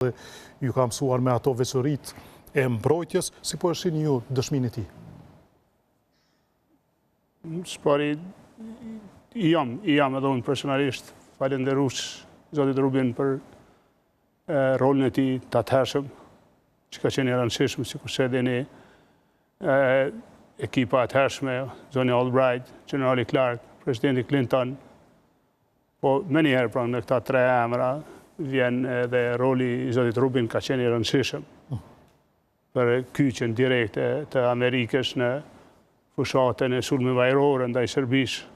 dhe ju ka mësuar me ato veçorit e mbrojtjes, si po e shihni ju dëshminë e tij? Spari, jam edhe unë personalisht falenderues zotit Rubin për rolin e tij të atëhershëm, që ka qenë i rëndësishëm, sikur se edhe ekipa atëhershme, zoni Albright, generali Clark, presidenti Clinton, po me njëherë pra në këta tre emra vjen edhe roli i zotit Rubin ka qenë i rëndësishëm për kyçjen direkte të Amerikës në fushatën e sulmeve ajrore ndaj Serbisë,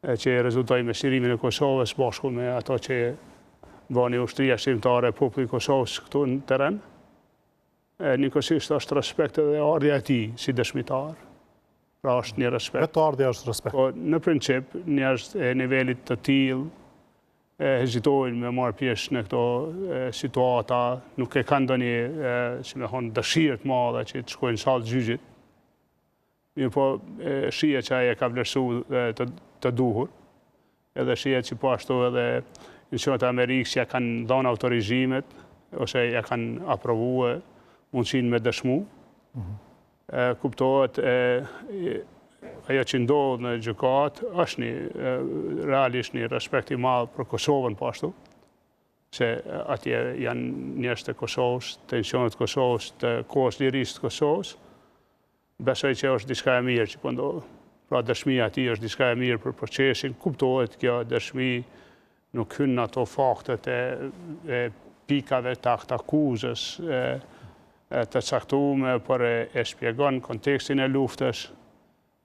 që rezultoi me shtirimin e Kosovës bashku me ato që bani ushtria shqiptare e popullit Kosovës këtu në terren. Njëkohësisht është respekt edhe ardhja e tij si dëshmitar. Pra është një respekt. Vetë ardhja është respekt. Po në princip njerëz e nivelit të tillë hezitojnë me marrë pjesë në këto situata, nuk e kanë ndonjë si me thonë dëshirë të madhe që të shkojnë në sallë gjyqit. Mirë po shihet që ai e ka vlerësuar të duhur, edhe shihet që po ashtu edhe institucionet e Amerikës ja kanë dhënë autorizimet ose ja kanë aprovuar mundësinë me dëshmu. Kuptohet ajo që ndodh në gjykat është realisht një respekt i madh për Kosovën po ashtu, se atje janë njerëz të Kosovës, të institucionet të Kosovës, të kohës lirisë të Kosovës. Besoj që është diçka e mirë që po ndodh. Pra dëshmia e tij është diçka e mirë për procesin. Kuptohet kjo dëshmi nuk hyn në ato faktet e pikave të akuzës të caktuar, por e shpjegon kontekstin e luftës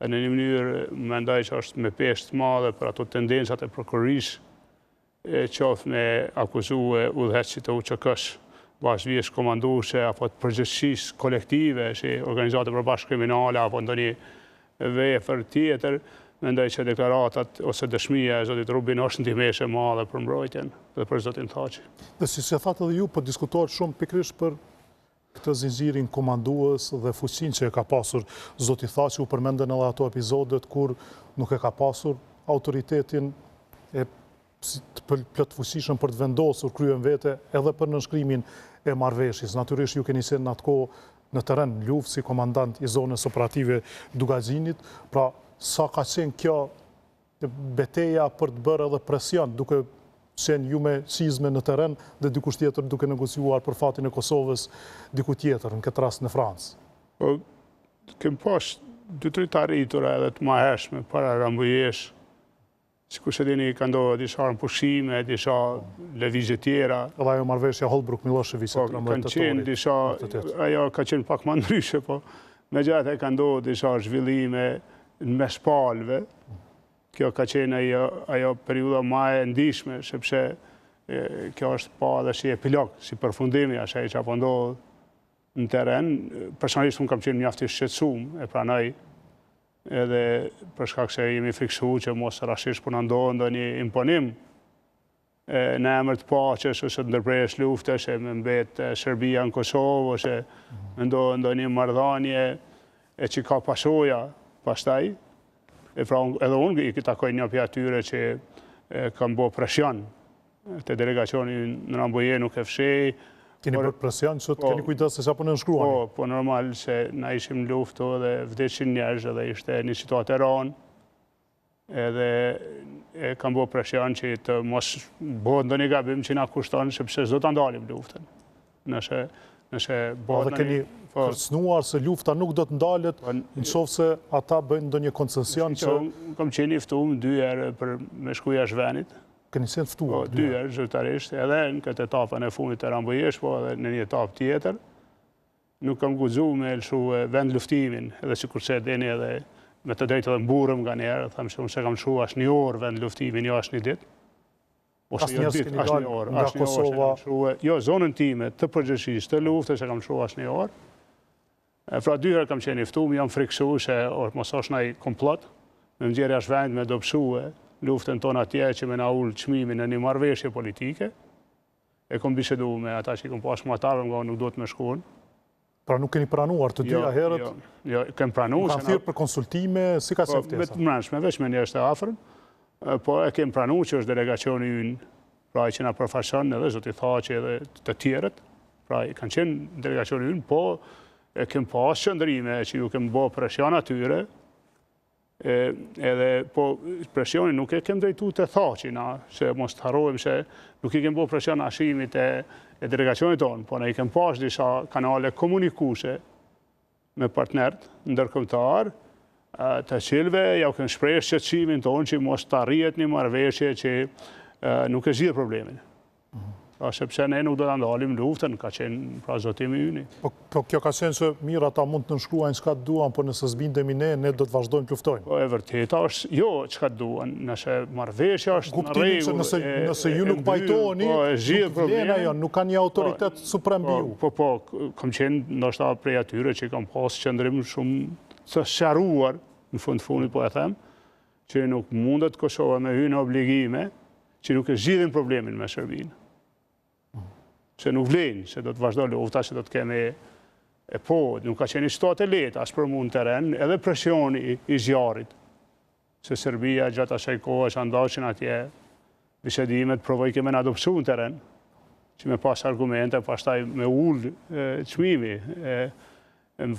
në një mënyrë mendoj që është me peshë të madhe për ato tendencat e prokurorisë, qoftë me akuzue udhëheqësit të UÇK-s, bashkëvijës komanduese apo të përgjegjësisë kolektive, si organizata përbashkë kriminale apo ndonjë vepër tjetër, mendoj që deklaratat ose dëshmia e zotit Rubin është ndihmëse e madhe për mbrojtjen dhe për zotin Thaçi. Dhe si thatë edhe ju, po diskutohet shumë pikërisht për këtë zinxhirin komandues dhe fuqinë që e ka pasur zoti Thaçi, u përmendën edhe ato epizodet kur nuk e ka pasur autoritetin e plot fuqishëm për të vendosur kryen vete edhe për nënshkrimin e marrëveshjes. Natyrisht ju keni qenë në atë kohë në terren luftë si komandant i zonës operative Dugaxhinit, pra sa ka qenë kjo betejë për të bërë edhe presion, duke qenë ju me çizme në terren dhe dikush tjetër duke negociuar për fatin e Kosovës diku tjetër, në këtë rast në Francë? Po, kem pas 2-3 të arritura edhe të mahershme para Rambujesh, sikur se dini ka ndodhur disa pushime, disa lëvizje tjera. Edhe ajo marrëveshja Holbrooke-Milošević Po, kanë qenë disa, ajo ka qenë pak më ndryshe, po megjithatë ka ndodhur disa zhvillime në mes palëve. Kjo ka qenë ajo periudha më e ndihshme, sepse kjo është pa edhe si epilog, si përfundimi asaj që apo ndodh në terren. Personalisht unë kam qenë mjaft i shqetësuar, e pranoj, edhe për shkak se jemi friksuar që mos rastisht po na ndodh ndonjë imponim në emër të paqes ose të ndërprerjes luftës, e me mbet Serbia në Kosovë, ose me ndodh ndonjë marrëdhënie e që ka pasoja pastaj. Pra edhe unë i takoj një pja atyre që kam bo presion të delegacionin në Rambuje, nuk e fshej. Keni bërë presion që të keni kujdes se apo nënshkruani? Po normal se na ishim në luftë dhe vdeshin njerëz edhe ishte një situatë e rëndë. Edhe kam bo presion që të mos bëhet ndonjë gabim që na kushton, sepse s'do ta ndalim luftën. Nëse bëhet keni kërcënuar se lufta nuk do të ndalet, nëse ata bëjnë ndonjë koncesion që... Kam qenë i ftuar 2 herë për me shku jashtë vendit. Keni qenë ftuar? 2 herë zyrtarisht, edhe në këtë etapën e fundit të Rambujesh, po edhe në një etapë tjetër. Nuk kam guxuar me lëshu vend luftimin, edhe sikurse deni edhe me të drejtë edhe mburrëm nga njerë, thamë që unë se kam lëshu as një orë vend luftimin, jo as një ditë. Asë njërës keni dalë nga Kosova? Jo, zonën time të përgjithësisë të luftës e kam lëshu as një orë. Fra 2 herë kam qenë i ftuar, jam friksuar se mos është ndaj komplot, me nxjerrje jashtë vendit me dobësue luftën tonë atje që me na ul çmimin në një marrëveshje politike. E kam biseduar me ata që kam pas marrëtarë, nga nuk duhet me shkuën. Pra nuk keni pranuar të dyja herët? Jo, kem pranuar. Kanë thirrë për konsultime, si ka qenë ftesa? Me të mbrëmshme, veç me njerëz të afërm, po e kem pranuar që është delegacioni ynë pra ai që na përfaqëson edhe zoti Thaqi edhe të tjerët, pra kanë qenë delegacioni ynë, po e kem pas qëndrime që ju kem bë presion atyre, edhe po presioni nuk e kem drejtu të Thaqi na, se mos të harrojmë se nuk i kem bë presion ashimit e delegacionit tonë, po ne i kem pas disa kanale komunikuese me partnerët ndërkombëtar, të cilëve ja u kem shprehë shqetësimin tonë që mos të arrihet një marrëveshje që nuk e zgjidh problemin. Pra sepse ne nuk do ta ndalim luftën, ka qenë pra zotimi yni. Po kjo ka qenë se mirë ata mund të nënshkruajnë çka duan, po nëse zbindemi ne do të vazhdojmë të luftojmë. Po e vërteta është jo çka duan, nëse marrëveshja është në rregull. Nëse ju nuk pajtoheni, nuk ka një autoritet suprem mbi ju. Po, kam qenë ndoshta prej atyre që kam pas qëndrim shumë të sqaruar, në fundit po e them, që nuk mundet Kosova me hyrë në obligime që nuk e zgjidhin problemin me Serbinë. Se nuk vlen, se do të vazhdo lufta, se do të kemi nuk ka qenë një situatë e lehtë as për mund terren, edhe presioni i zjarrit. Se Serbia gjatë asaj kohe që ndashin atje bisedimet, provoj kemi në adopsu në terren, që me pas argumente, pastaj me ullë çmimi.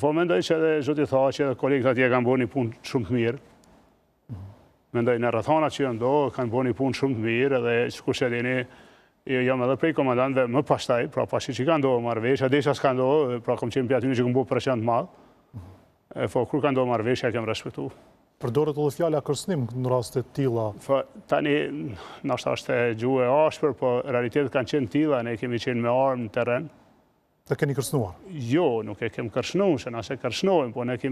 Po mendoj që edhe zoti Thaqi edhe kolegët atje kanë bërë një punë shumë të mirë. Mendoj në rrethanat që janë kanë bërë një punë shumë të mirë, edhe sikur se dini, jam edhe prej komandantëve më pastaj, pra pasi që ka ndohë marrëveshja, desha s'ka ndohë, pra kom qenë për aty që kom bërë presion të madh, po kur ka ndohë marrëveshja kem respektu. Përdoret edhe fjala kërcënim në raste të tilla. Tani, ndoshta është gjuhë e ashpër, po realitetet kanë qenë tilla, ne kemi qenë me armë në terren. Dhe keni kërcënuar? Jo, nuk e kem kërcënuar, se nëse kërcënojmë, po ne kemi